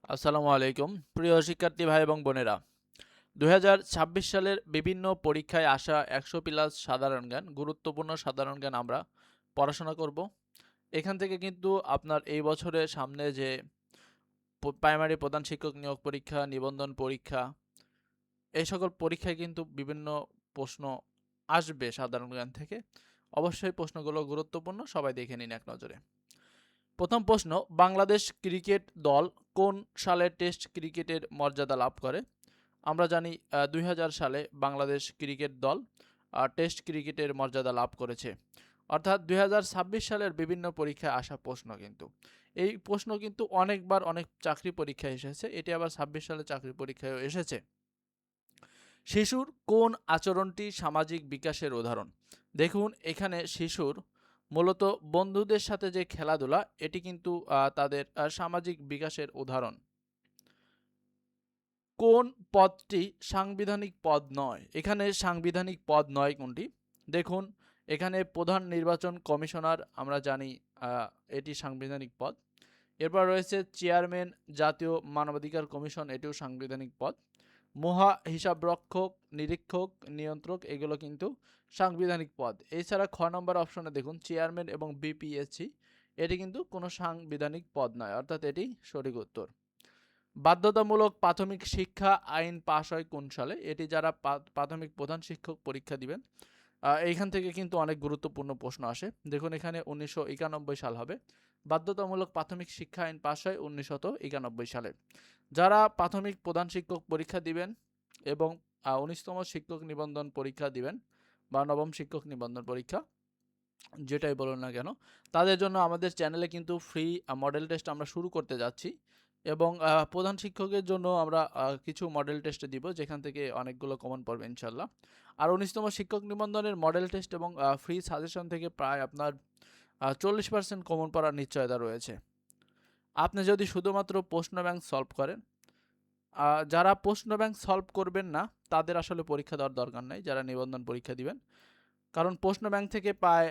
আসসালামু আলাইকুম প্রিয় শিক্ষার্থী ভাই এবং বোনেরা। 2026 সালের বিভিন্ন পরীক্ষায় আসা 100+ সাধারণ জ্ঞান, গুরুত্বপূর্ণ সাধারণ জ্ঞান আমরা পড়াশোনা করব। এখান থেকে কিন্তু আপনার এই বছরের সামনে যে প্রাইমারি প্রধান শিক্ষক নিয়োগ পরীক্ষা, নিবন্ধন পরীক্ষা, এই সকল পরীক্ষায় কিন্তু বিভিন্ন প্রশ্ন আসবে সাধারণ জ্ঞান থেকে। অবশ্যই প্রশ্নগুলো গুরুত্বপূর্ণ, সবাই দেখে নিন এক নজরে। প্রথম প্রশ্ন, বাংলাদেশ ক্রিকেট দল কোন সালে টেস্ট ক্রিকেটের মর্যাদা লাভ করে? আমরা জানি 2000 সালে বাংলাদেশ ক্রিকেট দল টেস্ট ক্রিকেটের মর্যাদা লাভ করেছে। অর্থাৎ 2026 সালের বিভিন্ন পরীক্ষায় আসা প্রশ্ন কিন্তু এই প্রশ্ন কিন্তু অনেকবার অনেক চাকরি পরীক্ষায় এসেছে, এটি আবার 26 সালে চাকরি পরীক্ষায়ও এসেছে। শিশুর কোন আচরণটি সামাজিক বিকাশের উদাহরণ? দেখুন এখানে শিশুর মূলত বন্ধুদের সাথে যে খেলাধুলা, এটি কিন্তু তাদের সামাজিক বিকাশের উদাহরণ। কোন পদটি সাংবিধানিক পদ নয়? এখানে সাংবিধানিক পদ নয় কোনটি? দেখুন এখানে প্রধান নির্বাচন কমিশনার, আমরা জানি এটি সাংবিধানিক পদ। এরপর রয়েছে চেয়ারম্যান জাতীয় মানবাধিকার কমিশন, এটিও সাংবিধানিক পদ। মহা হিসাবরক্ষক, নিরীক্ষক, নিয়ন্ত্রক, এগুলো কিন্তু সাংবিধানিক পদ। এছাড়া খ নম্বর অপশনে দেখুন চেয়ারম্যান এবং বিপিএসসি, এটি কিন্তু কোনো সাংবিধানিক পদ নয়, অর্থাৎ এটি সঠিক উত্তর। বাধ্যতামূলক প্রাথমিক শিক্ষা আইন পাশ হয় কোন সালে? এটি যারা প্রাথমিক প্রধান শিক্ষক পরীক্ষা দিবেন, এইখান থেকে কিন্তু অনেক গুরুত্বপূর্ণ প্রশ্ন আসে। দেখুন এখানে 1991 সাল হবে। বাধ্যতামূলক প্রাথমিক শিক্ষা আইন পাশ হয় 1991 সালে। যারা প্রাথমিক প্রধান শিক্ষক পরীক্ষা দিবেন এবং 19তম শিক্ষক নিবন্ধন পরীক্ষা দিবেন বা নবম শিক্ষক নিবন্ধন পরীক্ষা, যেটাই বলুন না কেন, তাদের জন্য আমাদের চ্যানেলে কিন্তু ফ্রি মডেল টেস্ট আমরা শুরু করতে যাচ্ছি। এবং প্রধান শিক্ষকের জন্য আমরা কিছু মডেল টেস্ট দিব, যেখান থেকে অনেকগুলো কমন পড়বে ইনশাল্লাহ। আর 19তম শিক্ষক নিবন্ধনের মডেল টেস্ট এবং ফ্রি সাজেশন থেকে প্রায় আপনার 40% কমন পড়ার নিশ্চয়তা রয়েছে। আপনি যদি শুধুমাত্র প্রশ্ন ব্যাংক সলভ করেন, যারা প্রশ্ন ব্যাংক সলভ করবেন না তাদের আসলে পরীক্ষা দেওয়ার দরকার নেই, যারা নিবন্ধন পরীক্ষা দিবেন। কারণ প্রশ্ন ব্যাংক থেকে প্রায়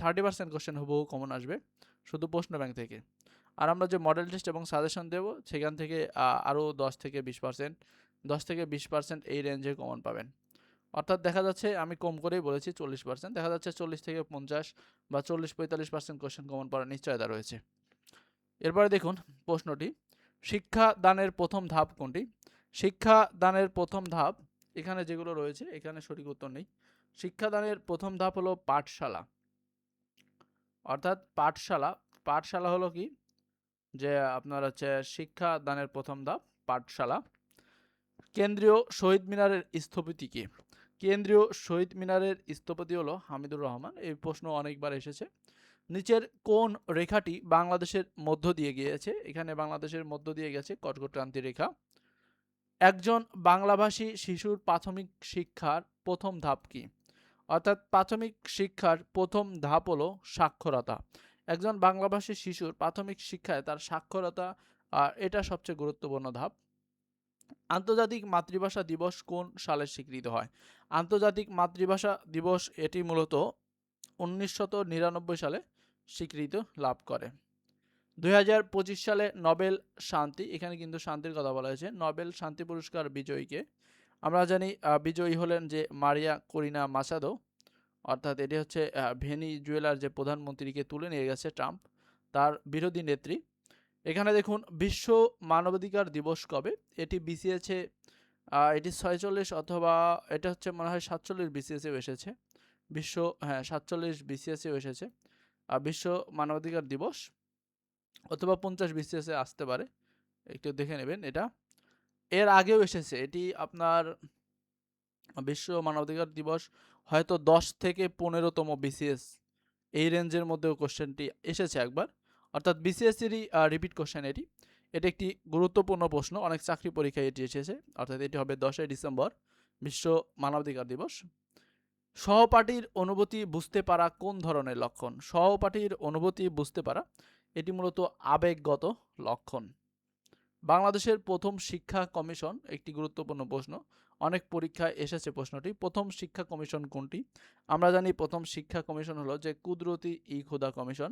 30% কোশ্চেন হুবহু কমন আসবে শুধু প্রশ্ন ব্যাংক থেকে। আর আমরা যে মডেল টেস্ট এবং সাজেশন দেব, সেখান থেকে আরও 10 থেকে 20% এই রেঞ্জে কমন পাবেন। অর্থাৎ দেখা যাচ্ছে, আমি কম করেই বলেছি 40%, দেখা যাচ্ছে 40 থেকে 50 বা 40-45% কোশ্চেন কমন পড়ার নিশ্চয়তা রয়েছে। এরপরে দেখুন প্রশ্নটি, শিক্ষা দানের প্রথম ধাপ কোনটি? শিক্ষা দানের প্রথম ধাপ, এখানে যেগুলো রয়েছে এখানে সঠিক উত্তর নেই। শিক্ষাদানের প্রথম ধাপ হলো পাঠশালা। অর্থাৎ পাঠশালা, পাঠশালা হলো কি, যে আপনার হচ্ছে শিক্ষা দানের প্রথম ধাপ পাঠশালা। কেন্দ্রীয় শহীদ মিনারের স্থপতি কে? কেন্দ্রীয় শহীদ মিনারের স্থপতি হলো হামিদুর রহমান। এই প্রশ্ন অনেকবার এসেছে। নিচের কোন রেখাটি বাংলাদেশের মধ্য দিয়ে গিয়েছে? এখানে বাংলাদেশের মধ্য দিয়ে গেছে কর্কট ক্রান্তি রেখা। একজন বাংলাভাষী শিশুর প্রাথমিক শিক্ষার প্রথম ধাপ কি? অর্থাৎ প্রাথমিক শিক্ষার প্রথম ধাপ হলো সাক্ষরতা। একজন বাংলাভাষী শিশুর প্রাথমিক শিক্ষায় তার সাক্ষরতা, এটা সবচেয়ে গুরুত্বপূর্ণ ধাপ। আন্তর্জাতিক মাতৃভাষা দিবস কোন সালে স্বীকৃত হয়? আন্তর্জাতিক মাতৃভাষা দিবস এটি মূলত 1999 সালে স্বীকৃতি লাভ করে। 2025 সালে নোবেল শান্তি, এখানে কিন্তু শান্তির কথা বলা হয়েছে, নোবেল শান্তি পুরস্কার বিজয়ীকে? আমরা জানি বিজয়ী হলেন যে মারিয়া করিনা মাসাদো। অর্থাৎ এটি হচ্ছে ভেনিজুয়েলার যে প্রধানমন্ত্রীকে তুলে নিয়ে গেছে ট্রাম্প, তার বিরোধী নেত্রী। এখানে দেখুন বিশ্ব মানবাধিকার দিবস কবে? এটি বিসিএসে এটি 46 অথবা এটা হচ্ছে মনে হয় 47 বিসিএসেও এসেছে। বিশ্ব, হ্যাঁ 47 বিসিএসেও এসেছে বিশ্ব মানবাধিকার দিবস, অথবা 50 বিসিএসে আসতে পারে, একটু দেখে নেবেন। এটা এর আগেও এসেছে, এটি আপনার বিশ্ব মানবাধিকার দিবস হয়তো 10 থেকে 15তম বিসিএস, এই রেঞ্জের মধ্যেও কোশ্চেনটি এসেছে একবার। অর্থাৎ বিসিএসসিরই রিপিট কোশ্চেন এটি। এটি একটি গুরুত্বপূর্ণ প্রশ্ন, অনেক চাকরি পরীক্ষায় এটি এসেছে। অর্থাৎ এটি হবে 10 ডিসেম্বর, বিশ্ব মানবাধিকার দিবস। সহপাঠীর অনুভূতি বুঝতে পারা কোন ধরনের লক্ষণ? সহপাঠীর অনুভূতি বুঝতে পারা, এটি মূলত আবেগগত লক্ষণ। বাংলাদেশের প্রথম শিক্ষা কমিশন একটি গুরুত্বপূর্ণ প্রশ্ন, অনেক পরীক্ষায় এসেছে প্রশ্নটি। প্রথম শিক্ষা কমিশন কোনটি? আমরা জানি প্রথম শিক্ষা কমিশন হলো যে কুদরতি ই খুদা কমিশন।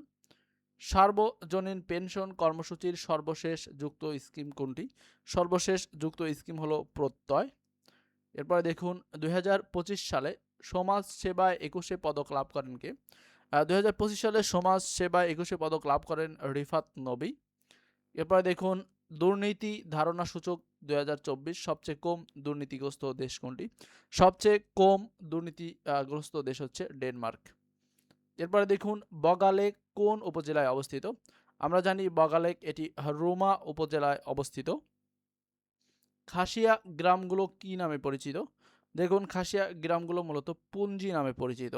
সার্বজনীন পেনশন কর্মসূচির সর্বশেষ যুক্ত স্কিম কোনটি? সর্বশেষ যুক্ত স্কিম হলো প্রত্যয়। এরপরে দেখুন 2025 সালে সমাজ সেবায় 21 পদক লাভ করেন কে? 2025 সালে সমাজ সেবায় 21 পদক লাভ করেন রিফাত নবী। এরপরে দেখুন দুর্নীতি ধারণা সূচক 2024 সবচেয়ে কম দুর্নীতিগ্রস্ত দেশ কোনটি? সবচেয়ে কম দুর্নীতিগ্রস্ত দেশ হচ্ছে ডেনমার্ক। এরপরে দেখুন বগালেক কোন উপজেলায় অবস্থিত? আমরা জানি বগালেক এটি রুমা উপজেলায় অবস্থিত। খাসিয়া গ্রামগুলো কি নামে পরিচিত? দেখুন খাসিয়া গ্রামগুলো মূলত পুঞ্জি নামে পরিচিত।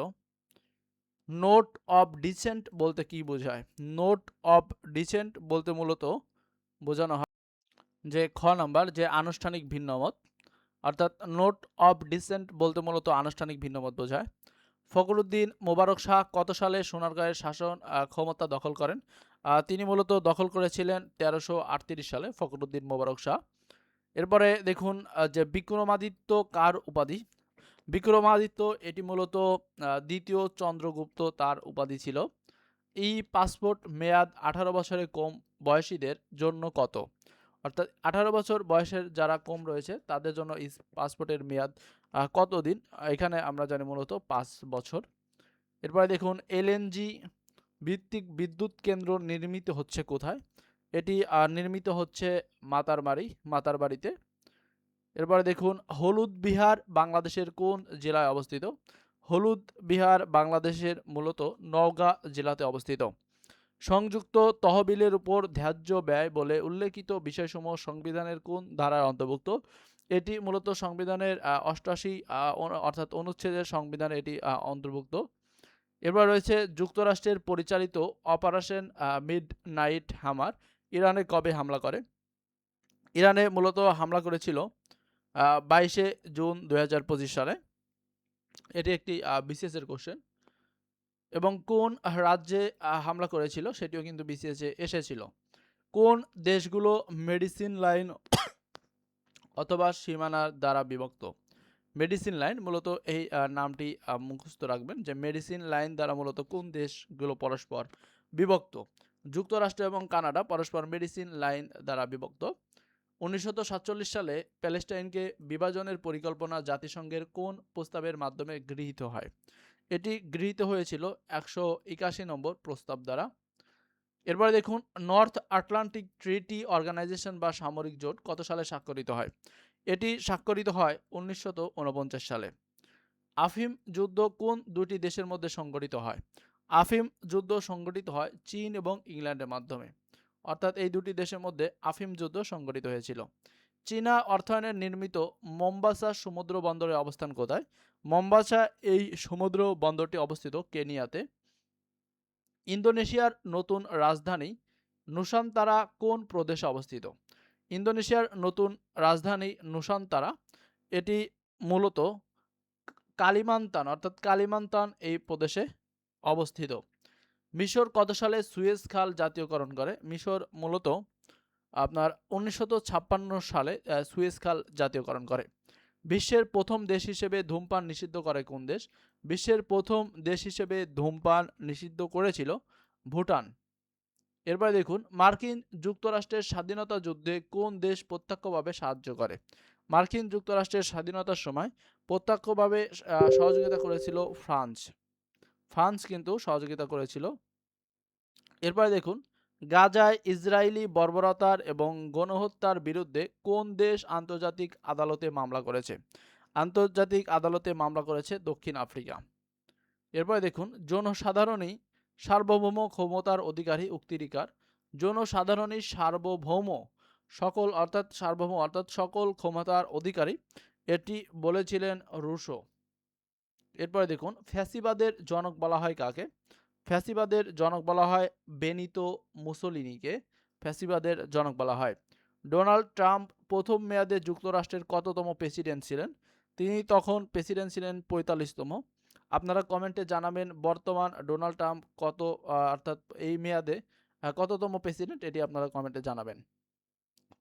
নোট অফ ডিসেন্ট বলতে কি বোঝায়? নোট অফ ডিসেন্ট বলতে মূলত বোঝানো হয় যে খ নাম্বার যে আনুষ্ঠানিক ভিন্নমত, অর্থাৎ নোট অফ ডিসেন্ট বলতে মূলত আনুষ্ঠানিক ভিন্নমত বোঝায়। ফখরুদ্দিন মোবারক শাহ কত সালে সোনারগাঁয়ের শাসন ক্ষমতা দখল করেন? তিনি মূলত দখল করেছিলেন 1338 সালে ফখরুদ্দিন মোবারক শাহ। এরপরে দেখুন যে বিক্রমাদিত্য কার উপাধি? বিক্রমাদিত্য এটি মূলত দ্বিতীয় চন্দ্রগুপ্ত তার উপাধি ছিল। এই পাসপোর্ট মেয়াদ 18 বছরের কম বয়সীদের জন্য কত? অর্থাৎ 18 বছর বয়সের যারা কম রয়েছে তাদের জন্য এই পাসপোর্টের মেয়াদ কতদিন? এখানে আমরা জানি মূলত 5 বছর। এরপরে দেখুন এলএনজি ভিত্তিক বিদ্যুৎ কেন্দ্র নির্মিত হচ্ছে কোথায়? এটি নির্মিত হচ্ছে মাতারবাড়িতে। এরপরে দেখুন হলুদ বিহার বাংলাদেশের কোন জেলায় অবস্থিত? হলুদ বিহার বাংলাদেশের মূলত নওগাঁ জেলাতে অবস্থিত। সংযুক্ত তহবিলের উপর ধার্য ব্যয় বলে উল্লেখিত বিষয়সমূহ সংবিধানের কোন ধারার অন্তর্ভুক্ত? এটি মূলত সংবিধানের 88 অর্থাৎ অনুচ্ছেদের সংবিধানে এটি অন্তর্ভুক্ত। এবার রয়েছে যুক্তরাষ্ট্রের পরিচালিত অপারেশন মিডনাইট হামার ইরানে কবে হামলা করে? ইরানে মূলত হামলা করেছিল 22 জুন 2025 সালে। এটি একটি বিসিএস এর কোশ্চেন। এবং কোন রাজ্যে হামলা করেছিল সেটিও কিন্তু বিসিএস এ এসেছিল। কোন দেশগুলো মেডিসিন লাইন অথবা সীমানার দ্বারা বিভক্ত? মেডিসিন লাইন মূলত এই নামটি মুখস্থ রাখবেন যে মেডিসিন লাইন দ্বারা মূলত কোন দেশগুলো পরস্পর বিভক্ত? যুক্তরাষ্ট্র এবং কানাডা পরস্পর মেডিসিন লাইন দ্বারা বিভক্ত। 1947 সালে প্যালেস্টাইনকে বিভাজনের পরিকল্পনা জাতিসংঘের কোন প্রস্তাবের মাধ্যমে গৃহীত হয়? এটি গৃহীত হয়েছিল 181 নম্বর প্রস্তাব দ্বারা। এরপরে দেখুন নর্থ আটলান্টিক ট্রিটি অর্গানাইজেশন বা সামরিক জোট কত সালে স্বাক্ষরিত হয়? এটি স্বাক্ষরিত হয় 1949 সালে। আফিম যুদ্ধ কোন দুটি দেশের মধ্যে সংগঠিত হয়? আফিম যুদ্ধ সংগঠিত হয় চীন এবং ইংল্যান্ডের মাধ্যমে, অর্থাৎ এই দুটি দেশের মধ্যে আফিম যুদ্ধ সংগঠিত হয়েছিল। চীনা অর্থায়নে নির্মিত মোম্বাসা সমুদ্র বন্দরের অবস্থান কোথায়? মোম্বাসা এই সমুদ্র বন্দরটি অবস্থিত কেনিয়াতে। ইন্দোনেশিয়ার নতুন রাজধানী নুসান্তারা কোন প্রদেশে অবস্থিত? ইন্দোনেশিয়ার নতুন রাজধানী নুসান্তারা এটি মূলত কালিমান্তান অর্থাৎ কালিমান্তান এই প্রদেশে অবস্থিত। মিশর কত সালে সুয়েজ খাল জাতীয়করণ করে? মিশর মূলত আপনার 1956 সালে সুয়েজ খাল জাতীয়করণ করে। বিশ্বের প্রথম দেশ হিসেবে ধূমপান নিষিদ্ধ করে কোন দেশ? বিশ্বের প্রথম দেশ হিসেবে ধূমপান নিষিদ্ধ করেছিল ভুটান। এরপরে দেখুন মার্কিন যুক্তরাষ্ট্রের স্বাধীনতা যুদ্ধে কোন দেশ প্রত্যক্ষভাবে সাহায্য করে? মার্কিন যুক্তরাষ্ট্রের স্বাধীনতার সময় প্রত্যক্ষভাবে সহযোগিতা করেছিল ফ্রান্স। ফ্রান্স কিন্তু সহযোগিতা করেছিল। এরপরে দেখুন গাজায় ইসরায়েলি বর্বরতার এবং গণহত্যার বিরুদ্ধে কোন দেশ আন্তর্জাতিক আদালতে মামলা করেছে? আন্তর্জাতিক আদালতে মামলা করেছে দক্ষিণ আফ্রিকা। এরপরে দেখুন জনসাধারণই সার্বভৌম ক্ষমতার অধিকারী উক্তিরিকার। জনসাধারণই সার্বভৌম অর্থাৎ সকল ক্ষমতার অধিকারী, এটি বলেছিলেন রুশো। এরপরে দেখুন ফ্যাসিবাদের জনক বলা হয় কাকে? ফ্যাসিবাদের জনক বলা হয় বেনিতো মুসোলিনিকে ফ্যাসিবাদের জনক বলা হয়। ডোনাল্ড ট্রাম্প প্রথম মেয়াদে যুক্তরাষ্ট্রের কততম প্রেসিডেন্ট ছিলেন? তিনি তখন প্রেসিডেন্ট ছিলেন 45তম। আপনারা কমেন্টে জানাবেন বর্তমান ডোনাল্ড ট্রাম্প কত অর্থাৎ এই মেয়াদে কততম প্রেসিডেন্ট, এটি আপনারা কমেন্টে জানাবেন।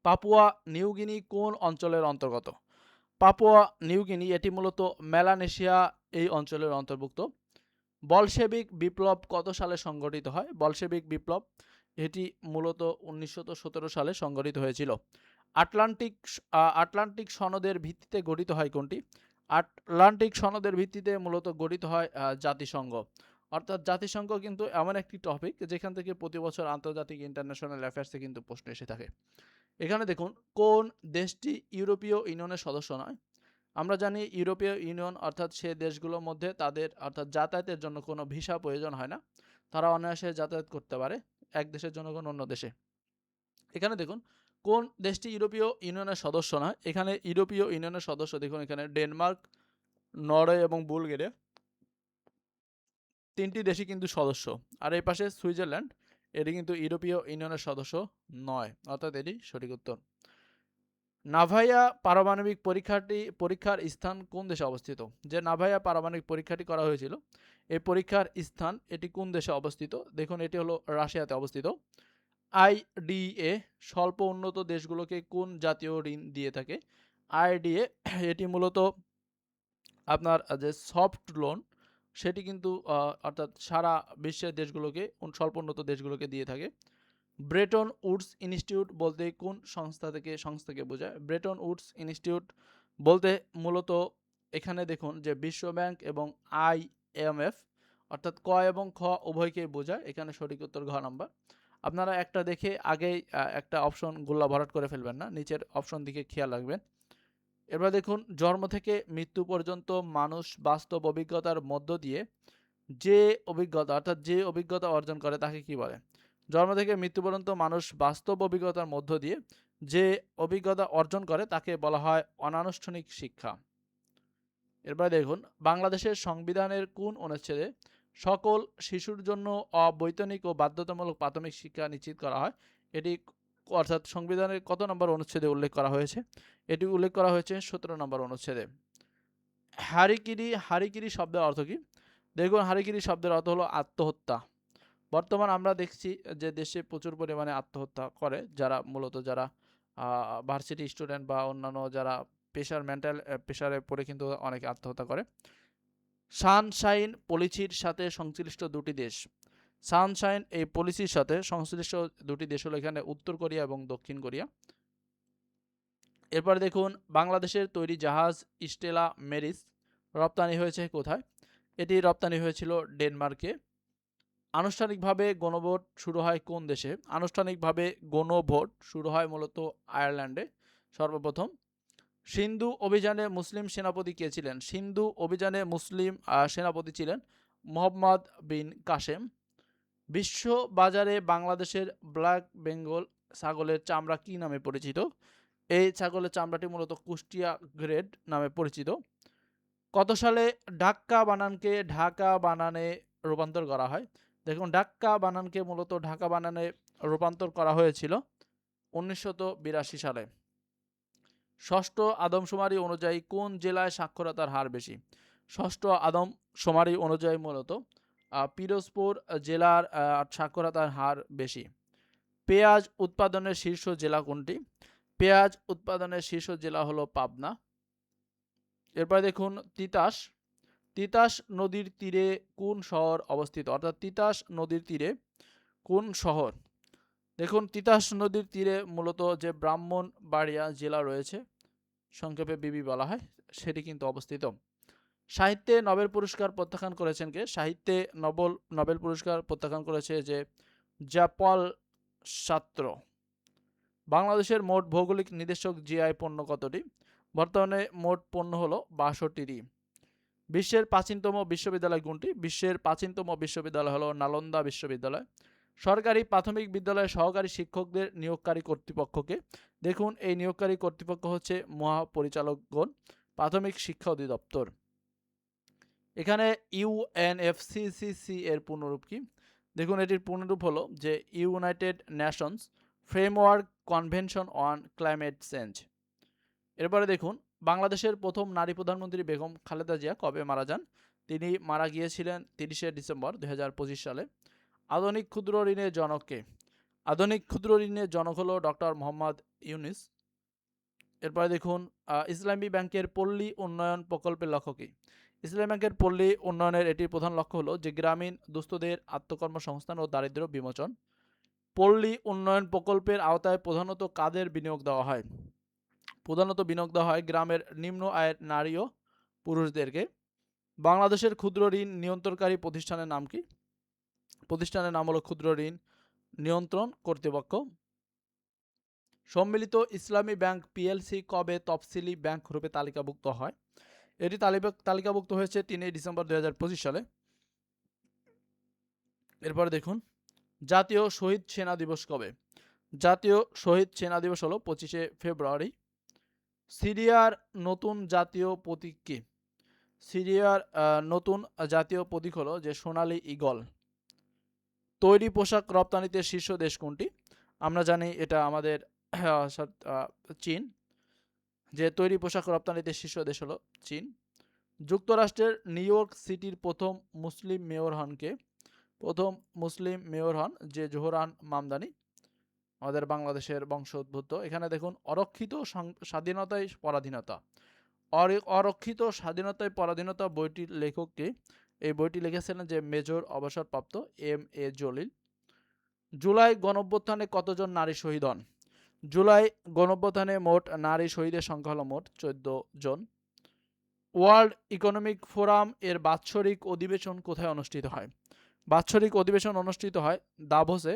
পাপুয়া নিউগিনি কোন অঞ্চলের অন্তর্গত? পাপুয়া নিউগিনি এটি মূলত মেলানেশিয়া এই অঞ্চলের অন্তর্ভুক্ত। বলশেবিক বিপ্লব কত সালে সংগঠিত হয়? বলশেবিক বিপ্লব এটি মূলত 1917 সালে সংগঠিত হয়েছিল। আটলান্টিক সনদের ভিত্তিতে গঠিত হয় কোনটি? আটলান্টিক সনদের ভিত্তিতে মূলত গঠিত হয় জাতিসংঘ। অর্থাৎ জাতিসংঘ কিন্তু এমন একটি টপিক যেখান থেকে প্রতি বছর আন্তর্জাতিক ইন্টারন্যাশনাল অ্যাফেয়ার্সে কিন্তু প্রশ্ন এসে থাকে। এখানে দেখুন কোন দেশটি ইউরোপীয় ইউনিয়নের সদস্য নয়? আমরা জানি ইউরোপীয় ইউনিয়ন অর্থাৎ সে দেশগুলোর মধ্যে তাদের অর্থাৎ যাতায়াতের জন্য কোনো ভিসা প্রয়োজন হয় না, তারা অনায়াসে যাতায়াত করতে পারে এক দেশের জনগণ অন্য দেশে। এখানে দেখুন কোন দেশটি ইউরোপীয় ইউনিয়নের সদস্য নয়? এখানে ইউরোপীয় ইউনিয়নের সদস্য দেখুন এখানে ডেনমার্ক, নরওয়ে এবং বুলগেরিয়া, তিনটি দেশই কিন্তু সদস্য। আর এই পাশে সুইজারল্যান্ড, এটি কিন্তু ইউরোপীয় ইউনিয়নের সদস্য নয়, অর্থাৎ এটি সঠিক উত্তর। নাভাইয়া পারমাণবিক পরীক্ষার স্থান কোন দেশে অবস্থিত? যে নাভাইয়া পারমাণবিক পরীক্ষাটি করা হয়েছিল, এই পরীক্ষার স্থান এটি কোন দেশে অবস্থিত? দেখুন এটি হলো রাশিয়াতে অবস্থিত। আইডিএ স্বল্প উন্নত দেশগুলোকে কোন জাতীয় ঋণ দিয়ে থাকে? আইডিএ এটি মূলত আপনার যে সফট লোন সেটি কিন্তু অর্থাৎ সারা বিশ্বের দেশগুলোকে স্বল্প উন্নত দেশগুলোকে দিয়ে থাকে। ব্রেটন উডস ইনস্টিটিউট বলতে কোন সংস্থাকে বোঝায়? ব্রেটন উডস ইনস্টিটিউট বলতে মূলত এখানে দেখুন যে বিশ্ব ব্যাংক এবং IMF অর্থাৎ ক এবং খ উভয়কে বোঝায়। এখানে সঠিক উত্তর ঘ নাম্বার। আপনারা একটা দেখে আগেই একটা অপশন গোল্লা ভরাট করে ফেলবেন না, নিচের অপশন দিকে খেয়াল রাখবেন। এবার দেখুন জন্ম থেকে মৃত্যু পর্যন্ত মানুষ বাস্তব অভিজ্ঞতার মধ্য দিয়ে যে অভিজ্ঞতা অর্জন করে তাকে কি বলে? জন্ম থেকে মৃত্যু পর্যন্ত মানুষ বাস্তব অভিজ্ঞতার মধ্য দিয়ে যে অভিজ্ঞতা অর্জন করে তাকে বলা হয় অনানুষ্ঠানিক শিক্ষা। এরপরে দেখুন বাংলাদেশের সংবিধানের কোন অনুচ্ছেদে সকল শিশুর জন্য অবৈতনিক ও বাধ্যতামূলক প্রাথমিক শিক্ষা নিশ্চিত করা হয়? এটি অর্থাৎ সংবিধানের কত নম্বর অনুচ্ছেদে উল্লেখ করা হয়েছে? এটি উল্লেখ করা হয়েছে 17 নম্বর অনুচ্ছেদে। হারিকিরি শব্দের অর্থ কি? দেখুন হারিকিরি শব্দের অর্থ হলো আত্মহত্যা। বর্তমান আমরা দেখছি যে দেশে প্রচুর পরিমাণে আত্মহত্যা করে যারা ভার্সিটি স্টুডেন্ট বা অন্যান্য যারা মেন্টাল প্রেশারে পড়ে কিন্তু অনেকে আত্মহত্যা করে। সানশাইন পলিসির সাথে সংশ্লিষ্ট দুটি দেশ। সানশাইন এই পলিসির সাথে সংশ্লিষ্ট দুটি দেশ হলো এখানে উত্তর কোরিয়া এবং দক্ষিণ কোরিয়া। এরপর দেখুন বাংলাদেশের তৈরি জাহাজ স্টেলা মেরিস রপ্তানি হয়েছে কোথায়? এটি রপ্তানি হয়েছিল ডেনমার্কে। আনুষ্ঠানিকভাবে গণভোট শুরু হয় কোন দেশে? আনুষ্ঠানিকভাবে গণভোট শুরু হয় মূলত আয়ারল্যান্ডে সর্বপ্রথম। সিন্ধু অভিযানে মুসলিম সেনাপতি কে ছিলেন? সিন্ধু অভিযানে মুসলিম সেনাপতি ছিলেন মোহাম্মদ বিন কাসেম। বিশ্ব বাজারে বাংলাদেশের ব্ল্যাক বেঙ্গল ছাগলের চামড়া কি নামে পরিচিত? এই ছাগলের চামড়াটি মূলত কুষ্টিয়া গ্রেড নামে পরিচিত। কত সালে ঢাকা বানানকে ঢাকা বানানে রূপান্তর করা হয়? দেখুন ঢাকা বানানকে মূলত ঢাকা বানানে রূপান্তর করা হয়েছিল 1982 সালে। ষষ্ঠ আদমশুমারি অনুযায়ী কোন জেলায় সাক্ষরতার হার বেশি? ষষ্ঠ আদমশুমারি অনুযায়ী মূলত পিরোজপুর জেলার সাক্ষরতার হার বেশি। পেঁয়াজ উৎপাদনের শীর্ষ জেলা কোনটি? পেঁয়াজ উৎপাদনের শীর্ষ জেলা হলো পাবনা। এরপর দেখুন তিতাস নদীর তীরে কোন শহর অবস্থিত? অর্থাৎ তিতাস নদীর তীরে কোন শহর? দেখুন তিতাস নদীর তীরে মূলত যে ব্রাহ্মণবাড়িয়া জেলা রয়েছে, সংক্ষেপে বিবি বলা হয়, সেটি কিন্তু অবস্থিত। সাহিত্যে নোবেল পুরস্কার প্রত্যাখ্যান করেছেন কে? সাহিত্যে নোবেল পুরস্কার প্রত্যাখ্যান করেছে যে জ্যাপল সাত্র। বাংলাদেশের মোট ভৌগোলিক নির্দেশক জিআই পণ্য কতটি? বর্তমানে মোট পণ্য হলো 62টি। বিশ্বের প্রাচীনতম বিশ্ববিদ্যালয় কোনটি? বিশ্বের প্রাচীনতম বিশ্ববিদ্যালয় হলো নালন্দা বিশ্ববিদ্যালয়। সরকারি প্রাথমিক বিদ্যালয়ে সহকারী শিক্ষকদের নিয়োগকারী কর্তৃপক্ষকে, দেখুন এই নিয়োগকারী কর্তৃপক্ষ হচ্ছে মহাপরিচালকগণ, প্রাথমিক শিক্ষা অধিদপ্তর। এখানে ইউএনএফসিসিসি এর পূর্ণরূপ কি? দেখুন এটির পূর্ণরূপ হলো যে United Nations framework convention on climate change. এরপরে দেখুন বাংলাদেশের প্রথম নারী প্রধানমন্ত্রী বেগম খালেদা জিয়া কবে মারা যান? তিনি মারা গিয়েছিলেন 30শে ডিসেম্বর 2025 সালে। আধুনিক ক্ষুদ্র ঋণের জনক কে? আধুনিক ক্ষুদ্র ঋণের জনক হলো ডক্টর মোহাম্মদ ইউনুস। এরপরে দেখুন ইসলামী ব্যাংকের পল্লী উন্নয়ন প্রকল্পের লক্ষ্য কি? ইসলামী ব্যাংকের পল্লী উন্নয়নের এটির প্রধান লক্ষ্য হলো যে গ্রামীণ দুস্থদের আত্মকর্মসংস্থান ও দারিদ্র্য বিমোচন। পল্লী উন্নয়ন প্রকল্পের আওতায় প্রধানত কাদের বিনিয়োগ দেওয়া হয়? প্রধানত বিনিয়োগ দেওয়া হয় গ্রামের নিম্ন আয়ের নারী ও পুরুষদেরকে। বাংলাদেশের ক্ষুদ্র ঋণ নিয়ন্ত্রণকারী প্রতিষ্ঠানের নাম কি? প্রতিষ্ঠানের নাম হলো ক্ষুদ্র ঋণ নিয়ন্ত্রণ কর্তৃপক্ষ। সম্মিলিত ইসলামী ব্যাংক পিএলসি কবে তফসিলি ব্যাংক রূপে তালিকাভুক্ত হয়? এটি তালিকাভুক্ত হয়েছে 3 ডিসেম্বর 2025 সালে। এরপরে দেখুন, জাতীয় শহীদ সেনা দিবস কবে? জাতীয় শহীদ সেনা দিবস হলো 25শে ফেব্রুয়ারি। সিরিয়ার নতুন জাতীয় প্রতীক কি? সিরিয়ার নতুন জাতীয় প্রতীক হলো যে সোনালী ঈগল। তৈরি পোশাক রপ্তানিতে শীর্ষ দেশ কোনটি? আমরা জানি এটা আমাদের চীন। যে তৈরি পোশাক রপ্তানিতে শীর্ষ দেশ হলো চীন। যুক্তরাষ্ট্রের নিউ ইয়র্ক সিটির প্রথম মুসলিম মেয়র হন কে? প্রথম মুসলিম মেয়র হন যে জোহরান মামদানি, আমাদের বাংলাদেশের বংশোদ্ভূত। এখানে দেখুন, অরক্ষিত স্বাধীনতায় পরাধীনতা, অরক্ষিত স্বাধীনতায় পরাধীনতা বইটির লেখক কে? এই বইটি লিখেছিলেন যে মেজর অবসরপ্রাপ্ত এম.এ. জলিল। জুলাই গণঅভ্যুত্থানে কতজন নারী শহীদ হন? জুলাই গণঅভ্যুত্থানে মোট নারী শহীদের সংখ্যা হলো মোট 14 জন। ওয়ার্ল্ড ইকোনমিক ফোরাম এর বাৎসরিক অধিবেশন কোথায় অনুষ্ঠিত হয়? বাৎসরিক অধিবেশন অনুষ্ঠিত হয় দাভোসে।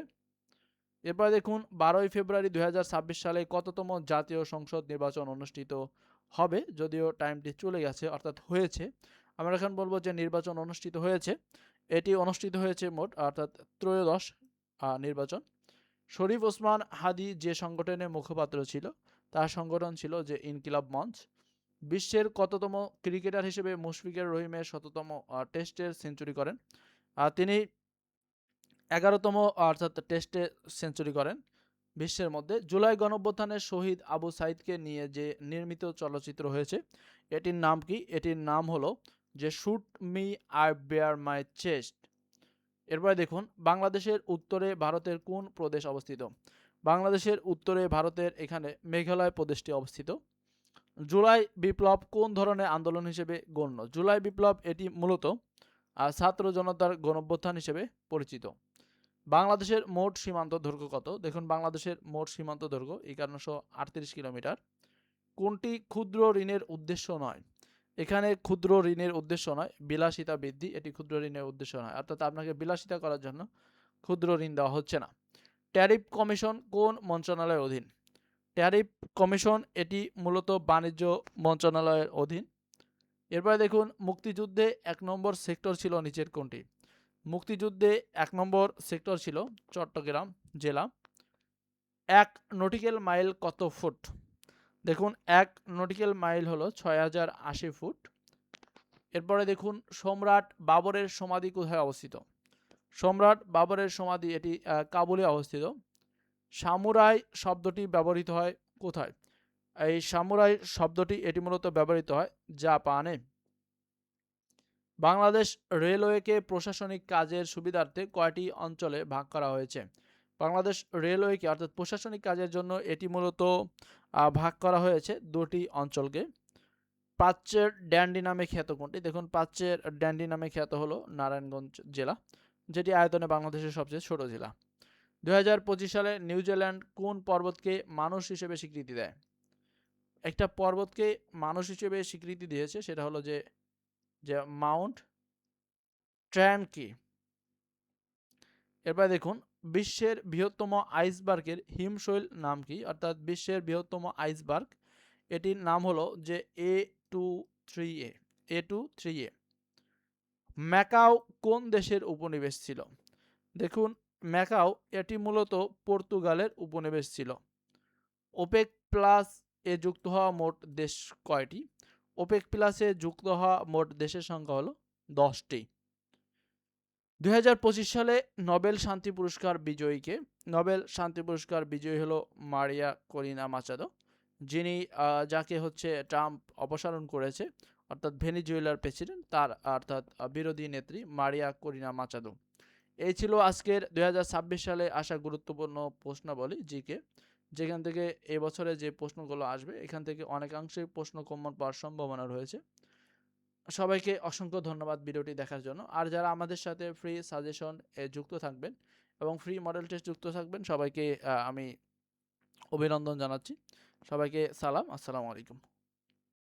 এরপর দেখুন, 12 ফেব্রুয়ারি 2026 সালে কততম জাতীয় সংসদ নির্বাচন অনুষ্ঠিত হবে? যদিও টাইমটি চলে গেছে, অর্থাৎ হয়েছে। আমরা এখন বলবো যে নির্বাচন অনুষ্ঠিত হয়েছে। এটি অনুষ্ঠিত হয়েছে মোট, অর্থাৎ ত্রয়োদশ নির্বাচন। শরীফ ওসমান হাদি যে সংগঠনের মুখপাত্র ছিল তার সংগঠন ছিল যে ইনকিলাব মঞ্চ। বিশ্বের কততম ক্রিকেটার হিসেবে মুশফিকুর রহিমের শততম টেস্টের সেঞ্চুরি করেন? তিনি 11তম অর্থাৎ টেস্টে সেঞ্চুরি করেন বিশ্বের মধ্যে। জুলাই গণঅভ্যুত্থানের শহীদ আবু সাইদকে নিয়ে যে নির্মিত চলচ্চিত্র হয়েছে এটির নাম কি? এটির নাম হলো যে shoot me I bare my chest. এরপরে দেখুন, বাংলাদেশের উত্তরে ভারতের কোন প্রদেশ অবস্থিত? বাংলাদেশের উত্তরে ভারতের এখানে মেঘালয় প্রদেশটি অবস্থিত। জুলাই বিপ্লব কোন ধরনের আন্দোলন হিসেবে গণ্য? জুলাই বিপ্লব এটি মূলত ছাত্র জনতার গণঅভ্যুত্থান হিসেবে পরিচিত। বাংলাদেশের মোট সীমান্ত দৈর্ঘ্য কত? দেখুন, বাংলাদেশের মোট সীমান্ত দৈর্ঘ্য 5138 কিলোমিটার। কোনটি ক্ষুদ্র ঋণের উদ্দেশ্য নয়? এখানে ক্ষুদ্র ঋণের উদ্দেশ্য নয়, বিলাসিতা বৃদ্ধি, এটি ক্ষুদ্র ঋণের উদ্দেশ্য নয়, অর্থাৎ আপনাকে বিলাসিতা করার জন্য ক্ষুদ্র ঋণ দেওয়া হচ্ছে না। ট্যারিফ কমিশন কোন মন্ত্রণালয়ের অধীন? ট্যারিফ কমিশন এটি মূলত বাণিজ্য মন্ত্রণালয়ের অধীন। এরপরে দেখুন, মুক্তিযুদ্ধে 1 নম্বর সেক্টর ছিল নিচের কোনটি? মুক্তিযুদ্ধে 1 নম্বর সেক্টর ছিল চট্টগ্রাম জেলা। 1 নটিক্যাল মাইল কত ফুট? দেখুন, 1 নটিক্যাল মাইল হলো 6080 ফুট। এরপরে দেখুন, সম্রাট বাবরের সমাধি কোথায় অবস্থিত? সম্রাট বাবরের সমাধি এটি কাবুলে অবস্থিত। সামুরাই শব্দটি ব্যবহৃত হয় কোথায়? এই সামুরাই শব্দটি এটি মূলত ব্যবহৃত হয় জাপানে। বাংলাদেশ রেলওয়েকে প্রশাসনিক কাজের সুবিধার্থে কয়টি অঞ্চলে ভাগ করা হয়েছে? বাংলাদেশ রেলওয়েকে অর্থাৎ প্রশাসনিক কাজের জন্য এটি মূলত ভাগ করা হয়েছে 2টি অঞ্চলকে। প্রাচ্যের ড্যান্ডি নামে খ্যাত কোনটি? দেখুন, প্রাচ্যের ড্যান্ডি নামে খ্যাত হলো নারায়ণগঞ্জ জেলা, যেটি আয়তনে বাংলাদেশের সবচেয়ে ছোট জেলা। 2025 সালে নিউজিল্যান্ড কোন পর্বতকে মানুষ হিসেবে স্বীকৃতি দেয়? একটা পর্বতকে মানুষ হিসেবে স্বীকৃতি দিয়েছে, সেটা হলো যে মাউন্ট ট্র্যানকি। এরপর দেখুন, বিশ্বের বৃহত্তম আইসবার্গের হিমশৈল নাম কি? অর্থাৎ বিশ্বের বৃহত্তম আইসবার্গ এটির নাম হলো যে A23A। ম্যাকাও কোন দেশের উপনিবেশ ছিল? দেখুন, ম্যাকাও এটি মূলত পর্তুগালের উপনিবেশ ছিল। ওপেক প্লাস এ যুক্ত হওয়া মোট দেশ কয়টি? ওপেক প্লাসে যুক্ত হওয়া মোট দেশের সংখ্যা হলো 10টি। 2025 সালে নোবেল শান্তি পুরস্কার বিজয়ীকে? নোবেল শান্তি পুরস্কার বিজয়ী হলো মারিয়া করিনা মাচাদো, যিনি যাকে হচ্ছে ট্রাম্প অপসারণ করেছে, অর্থাৎ ভেনেজুয়েলার প্রেসিডেন্ট, তার অর্থাৎ বিরোধী নেত্রী মারিয়া করিনা মাচাদো। এই ছিল আজকের 2026 সালে আসা গুরুত্বপূর্ণ প্রশ্নাবলী জিকে, যেখান থেকে এবছরে যে প্রশ্নগুলো আসবে এখান থেকে অনেকাংশে প্রশ্ন কমন পাওয়ার সম্ভাবনা রয়েছে। সবাইকে অসংখ্য ধন্যবাদ ভিডিওটি দেখার জন্য। আর যারা আমাদের সাথে ফ্রি সাজেশন যুক্ত থাকবেন এবং ফ্রি মডেল টেস্ট যুক্ত থাকবেন, সবাইকে আমি অভিনন্দন জানাচ্ছি। সবাইকে সালাম, আসসালামু আলাইকুম।